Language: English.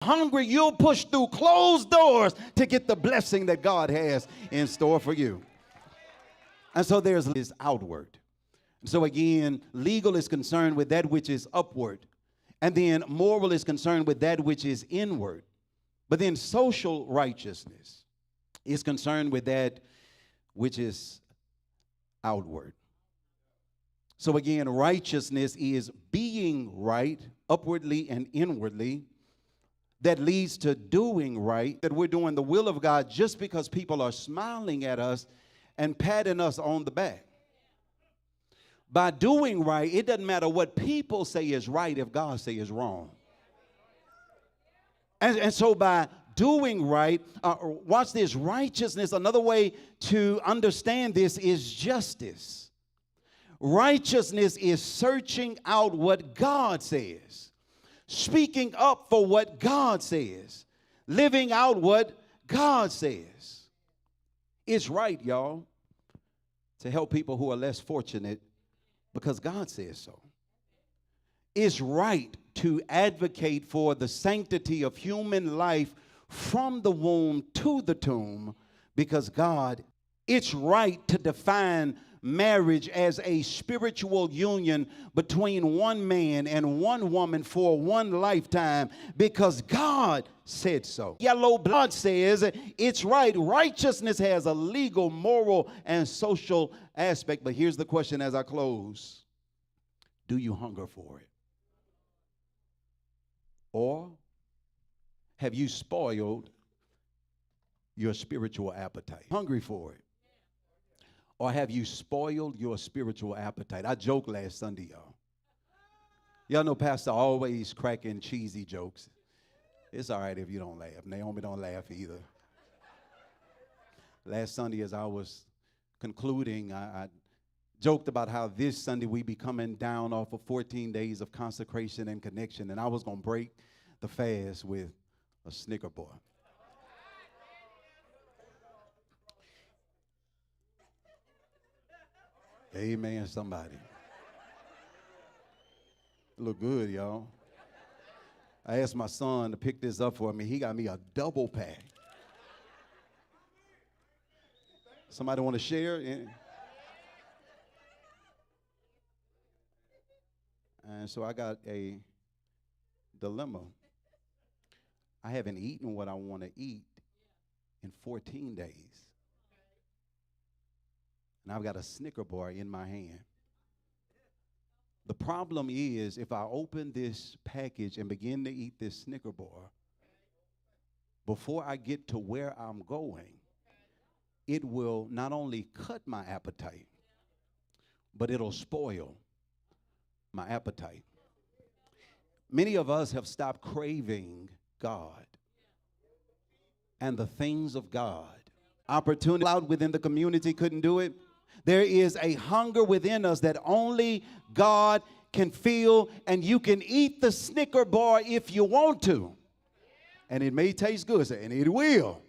Hungry, you'll push through closed doors to get the blessing that God has in store for you. And so there's this outward. So again, legal is concerned with that which is upward. And then moral is concerned with that which is inward. But then social righteousness is concerned with that which is outward. So again, righteousness is being right upwardly and inwardly. That leads to doing right, that we're doing the will of God just because people are smiling at us and patting us on the back. By doing right, it doesn't matter what people say is right if God say is wrong. And so by doing right, watch this, righteousness, another way to understand this is justice. Righteousness is searching out what God says, speaking up for what God says, living out what God says. It's right, y'all, to help people who are less fortunate because God says so. It's right to advocate for the sanctity of human life from the womb to the tomb because God, it's right to define marriage as a spiritual union between one man and one woman for one lifetime because God said so. Yellow blood says it's right. Righteousness has a legal, moral, and social aspect. But here's the question as I close. Do you hunger for it? Or have you spoiled your spiritual appetite? Hungry for it? Or have you spoiled your spiritual appetite? I joked last Sunday, y'all. Y'all know Pastor always cracking cheesy jokes. It's all right if you don't laugh. Naomi don't laugh either. Last Sunday as I was concluding, I joked about how this Sunday we be coming down off of 14 days of consecration and connection, and I was going to break the fast with a Snicker bar. Amen, somebody. Look good, y'all. I asked my son to pick this up for me. He got me a double pack. Somebody want to share? Yeah. And so I got a dilemma. I haven't eaten what I want to eat in 14 days. And I've got a Snicker bar in my hand. The problem is if I open this package and begin to eat this Snicker bar, before I get to where I'm going, it will not only cut my appetite, but it'll spoil my appetite. Many of us have stopped craving God and the things of God. Opportunity out within the community couldn't do it. There is a hunger within us that only God can feel, and you can eat the Snicker bar if you want to. And it may taste good, and it will.